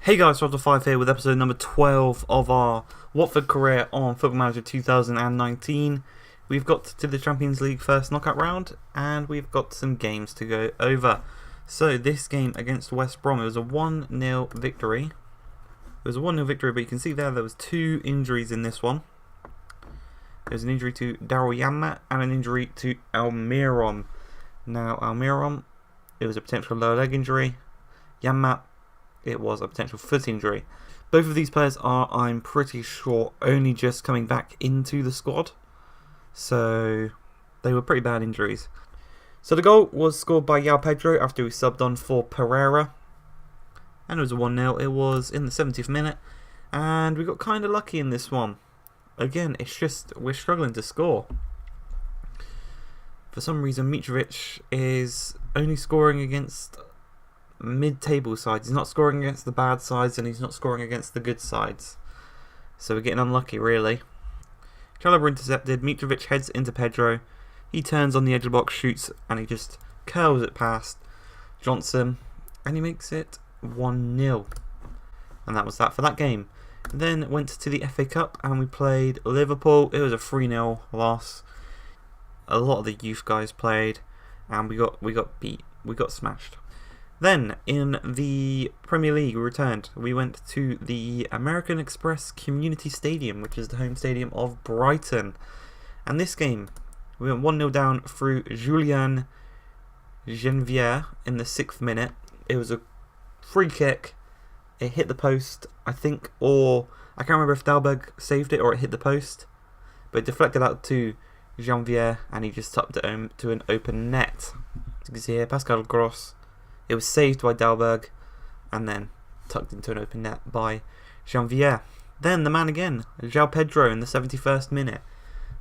Hey guys, WATFORD here with episode number 12 of our Watford career on Football Manager 2019. We've got to the Champions League first knockout round and we've got some games to go over. So this game against West Brom, it was a 1-0 victory. It was a 1-0 victory, but you can see there was two injuries in this one. There was an injury to Daryl Yanmat and an injury to Almiron. Now Almiron, it was a potential lower leg injury. Yanmat, it was a potential foot injury. Both of these players are, I'm pretty sure, only just coming back into the squad. So they were pretty bad injuries. So the goal was scored by João Pedro after he subbed on for Pereira. And it was a 1-0. It was in the 70th minute. And we got kind of lucky in this one. Again, it's just we're struggling to score. For some reason, Mitrovic is only scoring against mid-table sides. He's not scoring against the bad sides and he's not scoring against the good sides. So we're getting unlucky, really. Chalobah intercepted. Mitrovic heads into Pedro. He turns on the edge of the box, shoots, and he just curls it past Johnson. And he makes it 1-0. And that was that for that game. Then went to the FA Cup and we played Liverpool. It was a 3-0 loss. A lot of the youth guys played and we got beat. We got smashed. Then, in the Premier League, we returned. We went to the American Express Community Stadium, which is the home stadium of Brighton. And this game, we went 1-0 down through Julien Genvier in the 6th minute. It was a free kick. It hit the post, I think, or I can't remember if Dalberg saved it or it hit the post. But it deflected out to Genvier, and he just tucked it home to an open net. As you can see here, Pascal Gross. It was saved by Dalberg and then tucked into an open net by Janvier. Then the man again, João Pedro in the 71st minute,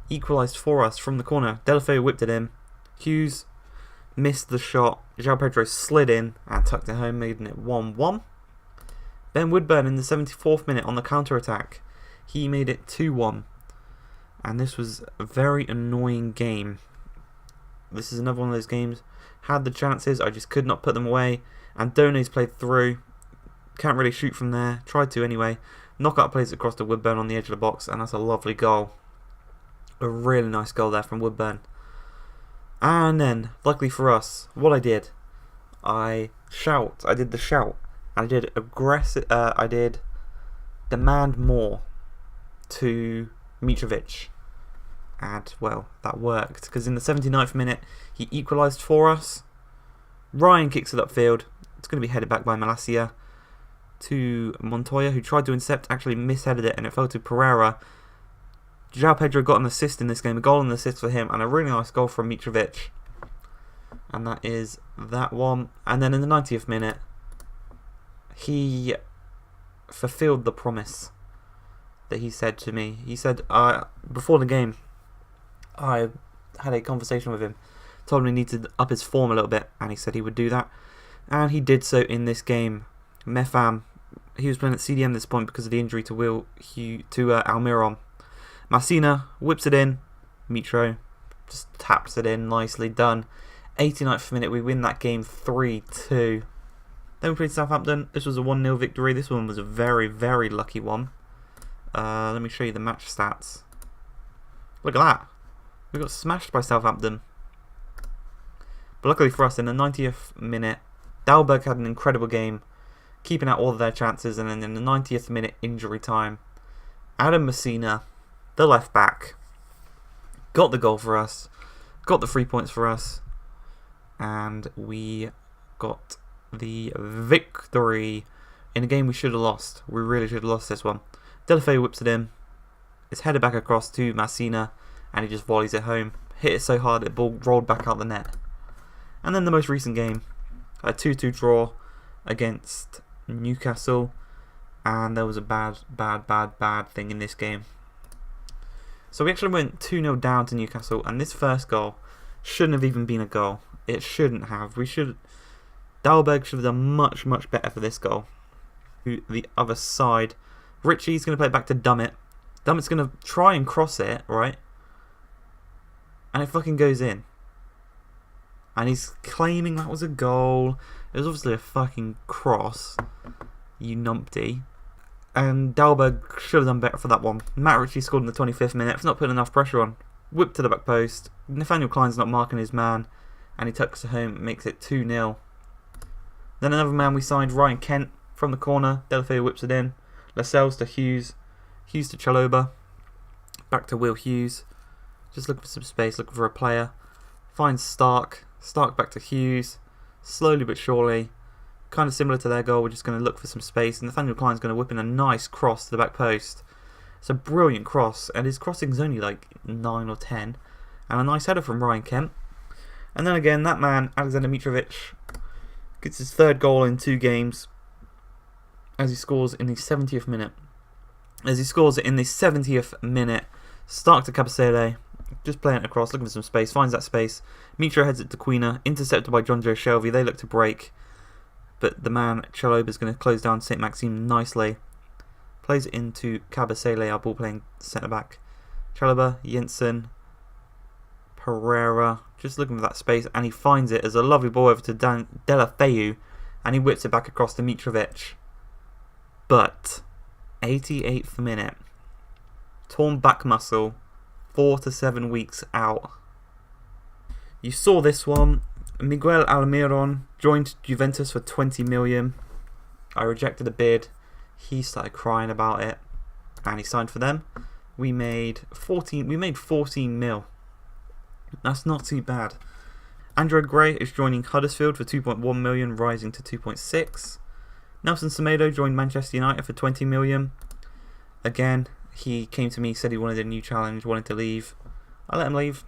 equalised for us from the corner. Delafeu whipped it in. Hughes missed the shot. João Pedro slid in and tucked it home, making it 1-1. Ben Woodburn in the 74th minute on the counter-attack. He made it 2-1. And this was a very annoying game. This is another one of those games. Had the chances, I just could not put them away. And Done's played through. Can't really shoot from there. Tried to anyway. Knock-out plays across to Woodburn on the edge of the box, and that's a lovely goal. A really nice goal there from Woodburn. And then, luckily for us, what I did, I did the shout. I did aggressive. I did demand more to Mitrovic. And, well, that worked. Because in the 79th minute, he equalised for us. Ryan kicks it upfield. It's going to be headed back by Malacia to Montoya, who tried to intercept, actually misheaded it, and it fell to Pereira. João Pedro got an assist in this game. A goal and an assist for him, and a really nice goal from Mitrovic. And that is that one. And then in the 90th minute, he fulfilled the promise that he said to me. He said, before the game, I had a conversation with him, told him he needed to up his form a little bit, and he said he would do that, and he did so in this game. Mefam, he was playing at CDM at this point because of the injury to Almiron. Massina whips it in, Mitro just taps it in, nicely done. 89th minute, we win that game 3-2. Then we played Southampton. This was a 1-0 victory. This one was a very, very lucky one. Let me show you the match stats. Look at that. We got smashed by Southampton. But luckily for us, in the 90th minute, Dalberg had an incredible game, keeping out all of their chances. And then in the 90th minute, injury time, Adam Messina, the left back, got the goal for us, got the 3 points for us, and we got the victory in a game we should have lost. We really should have lost this one. Delafeu whips it in. It's headed back across to Massina, and he just volleys it home. Hit it so hard it ball rolled back out the net. And then the most recent game, a 2-2 draw against Newcastle, and there was a bad thing in this game. So we actually went 2-0 down to Newcastle, and this first goal shouldn't have even been a goal. It shouldn't have. Dalberg should have done much better for this goal. To the other side, Richie's going to play it back to Dummett. Dummett's going to try and cross it, right? And it fucking goes in. And he's claiming that was a goal. It was obviously a fucking cross. You numpty. And Dalberg should have done better for that one. Matt Ritchie scored in the 25th minute for not putting enough pressure on. Whipped to the back post. Nathaniel Klein's not marking his man. And he tucks it home, makes it 2-0. Then another man we signed, Ryan Kent, from the corner. Delafeu whips it in. Lascelles to Hughes. Hughes to Chalobah. Back to Will Hughes. Just looking for some space, looking for a player. Finds Stark. Stark back to Hughes. Slowly but surely. Kind of similar to their goal, we're just going to look for some space. And Nathaniel Klein's going to whip in a nice cross to the back post. It's a brilliant cross, and his crossing's only like 9 or 10. And a nice header from Ryan Kent. And then again, that man, Alexander Mitrovic, gets his 3rd goal in 2 games. As he scores in the 70th minute. Stark to Cabasele. Just playing it across, looking for some space. Finds that space. Mitro heads it to Quina. Intercepted by John Joe Shelby. They look to break. But the man, Chalobah, is going to close down St. Maxime nicely. Plays it into Cabasele, our ball-playing centre-back. Chalobah, Jensen, Pereira. Just looking for that space. And he finds it as a lovely ball over to Delafeu. And he whips it back across to Mitrovic. But 88th minute. Torn back muscle. 4 to 7 weeks out. You saw this one. Miguel Almiron joined Juventus for 20 million. I rejected a bid. He started crying about it. And he signed for them. We made 14 mil. That's not too bad. Andrew Gray is joining Huddersfield for 2.1 million, rising to 2.6. Nelson Semedo joined Manchester United for 20 million. Again, he came to me, said he wanted a new challenge, wanted to leave. I let him leave.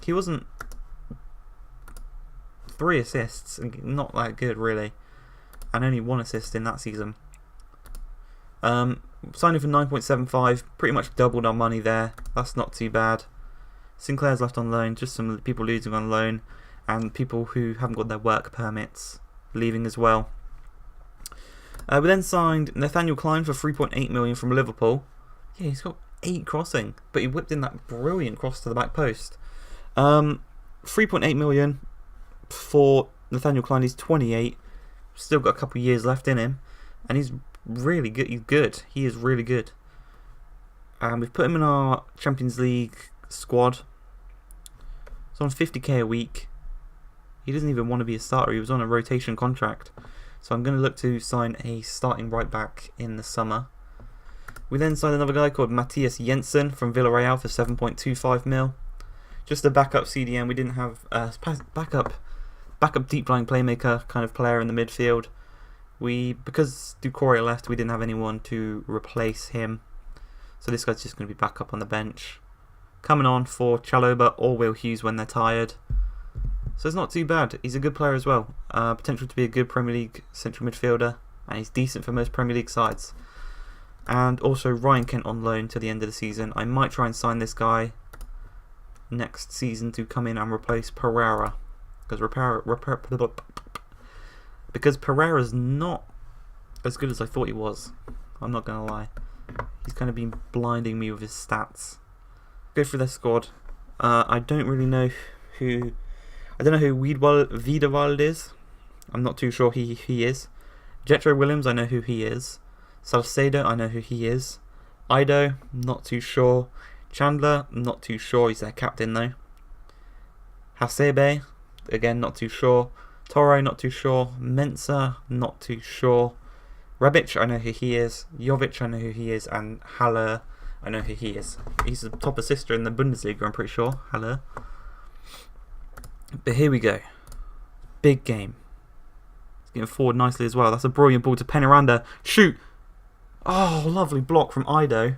He wasn't 3 assists, not that good really, and only 1 assist in that season. Signed him for 9.75, pretty much doubled our money there. That's not too bad. Sinclair's left on loan, just some people losing on loan, and people who haven't got their work permits leaving as well. We then signed Nathaniel Klein for 3.8 million from Liverpool. Yeah, he's got 8 crossing, but he whipped in that brilliant cross to the back post. 3.8 million for Nathaniel Klein. He's 28, still got a couple of years left in him, and he's really good. He's good. He is really good. We've put him in our Champions League squad. He's on 50k a week. He doesn't even want to be a starter. He was on a rotation contract. So I'm going to look to sign a starting right back in the summer. We then signed another guy called Matthias Jensen from Villarreal for 7.25 mil. Just a backup CDM. We didn't have backup deep line playmaker kind of player in the midfield. Because Ducoria left, we didn't have anyone to replace him. So this guy's just going to be back up on the bench. Coming on for Chalobah or Will Hughes when they're tired. So it's not too bad. He's a good player as well. Potential to be a good Premier League central midfielder. And he's decent for most Premier League sides. And also Ryan Kent on loan to the end of the season. I might try and sign this guy next season to come in and replace Pereira. Because Pereira's not as good as I thought he was. I'm not going to lie. He's kind of been blinding me with his stats. Go through their squad. I don't really know who... I don't know who Wiedewald is. I'm not too sure he is. Jetro Williams, I know who he is. Salcedo, I know who he is. Ido, not too sure. Chandler, not too sure. He's their captain though. Hasebe, again, not too sure. Toro, not too sure. Mensah, not too sure. Rebic, I know who he is. Jovic, I know who he is. And Haller, I know who he is. He's the top assister in the Bundesliga, I'm pretty sure. Haller. But here we go. Big game. It's getting forward nicely as well. That's a brilliant ball to Penaranda. Shoot! Oh, lovely block from Ido.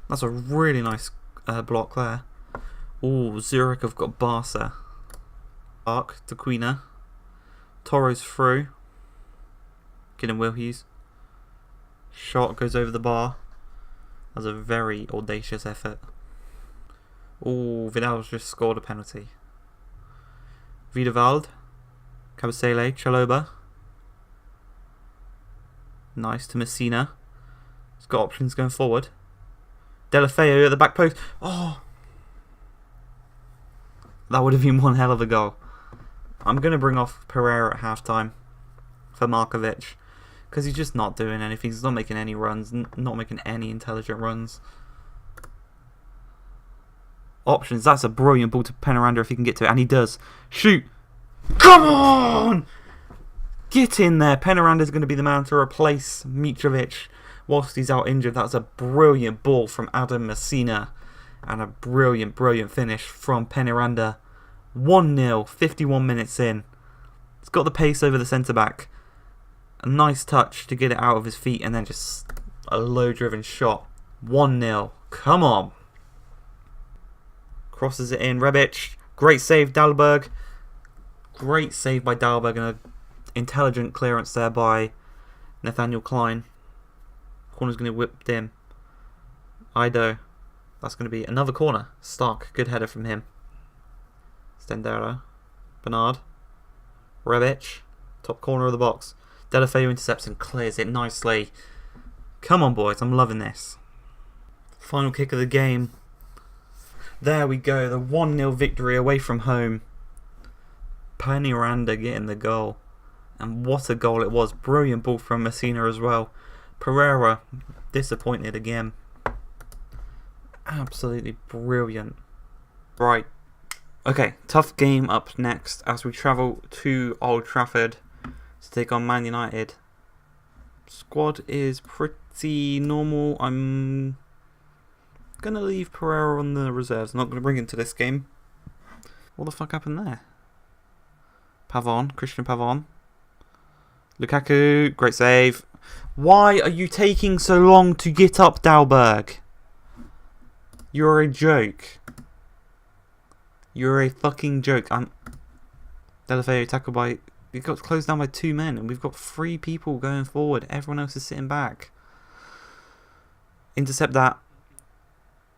That's a really nice block there. Oh, Zurich have got Barca. Arc to Quina. Toro's through. Getting Will Hughes. Shot goes over the bar. That was a very audacious effort. Oh, Vidal's just scored a penalty. Wiedewald. Cabasele. Chalobah. Nice to Messina. He's got options going forward. Delafeu at the back post. Oh! That would have been one hell of a goal. I'm going to bring off Pereira at half time for Markovic. Because he's just not doing anything. He's not making any runs. Not making any intelligent runs. Options. That's a brilliant ball to Penaranda if he can get to it. And he does. Shoot. Come on! Get in there. Penaranda's going to be the man to replace Mitrovic whilst he's out injured. That's a brilliant ball from Adam Messina. And a brilliant, brilliant finish from Penaranda. 1-0, 51 minutes in. He's got the pace over the centre-back. A nice touch to get it out of his feet and then just a low-driven shot. 1-0. Come on. Crosses it in. Rebic. Great save, Dahlberg. Great save by Dahlberg and an intelligent clearance there by Nathaniel Klein. Corner's going to whip in. Ido. That's going to be another corner. Stark. Good header from him. Stendera. Bernard. Rebic. Top corner of the box. Delafeu intercepts and clears it nicely. Come on, boys. I'm loving this. Final kick of the game. There we go. The 1-0 victory away from home. Penaranda getting the goal. And what a goal it was. Brilliant ball from Messina as well. Pereira disappointed again. Absolutely brilliant. Right. Okay, tough game up next as we travel to Old Trafford to take on Man United. Squad is pretty normal. I'm going to leave Pereira on the reserves. I'm not going to bring him to this game. What the fuck happened there? Pavon, Christian Pavon. Lukaku, great save. Why are you taking so long to get up, Dahlberg? You're a joke. You're a fucking joke. Delafeu tackled by... We got closed down by 2 men and we've got 3 people going forward. Everyone else is sitting back. Intercept that.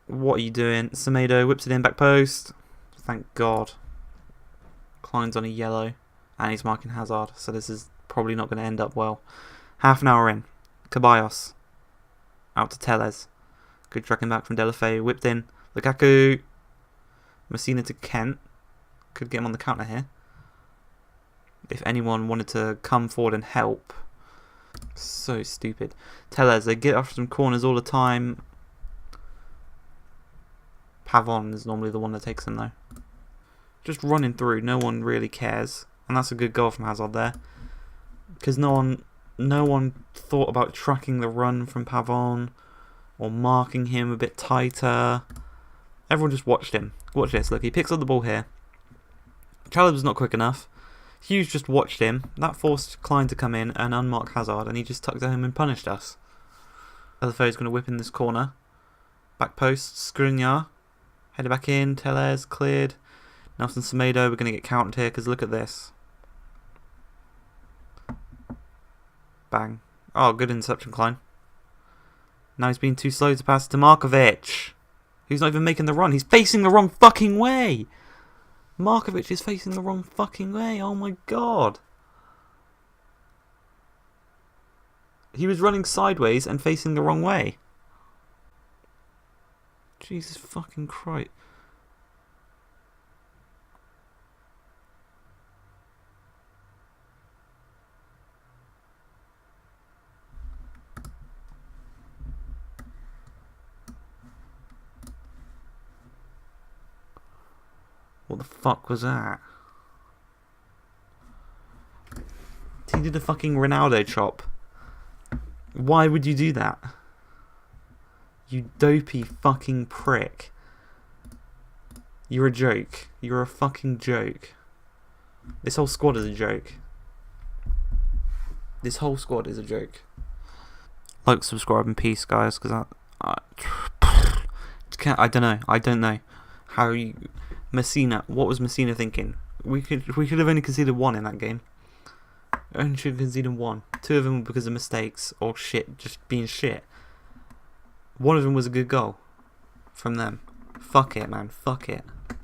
What are you doing? Semedo whips it in, back post. Thank God. Klein's on a yellow and he's marking Hazard, so this is probably not going to end up well. Half an hour in. Ceballos. Out to Tellez. Good tracking back from Delafeu. Whipped in. Lukaku. Messina to Kent. Could get him on the counter here. If anyone wanted to come forward and help. So stupid. Tellez, they get off some corners all the time. Pavon is normally the one that takes them though. Just running through. No one really cares. And that's a good goal from Hazard there. Because no one thought about tracking the run from Pavon. Or marking him a bit tighter. Everyone just watched him. Watch this. Look, he picks up the ball here. Chalobah's not quick enough. Hughes just watched him. That forced Klein to come in and unmark Hazard. And he just tucked at him and punished us. Delafeu's going to whip in this corner. Back post. Skriniar. Headed back in. Tellez cleared. Nelson Semedo. We're going to get counted here because look at this. Bang. Oh, good interception, Klein. Now he's being too slow to pass to Markovic. Who's not even making the run. He's facing the wrong fucking way. Markovic is facing the wrong fucking way. Oh my God. He was running sideways and facing the wrong way. Jesus fucking Christ. What the fuck was that? He did a fucking Ronaldo chop. Why would you do that? You dopey fucking prick. You're a joke. You're a fucking joke. This whole squad is a joke. This whole squad is a joke. Like, subscribe, and peace, guys, because I don't know. I don't know how you... Messina, what was Messina thinking? We could have only conceded 1 in that game. Only should have conceded 1. 2 of them were because of mistakes or shit, just being shit. 1 of them was a good goal from them. Fuck it, man. Fuck it.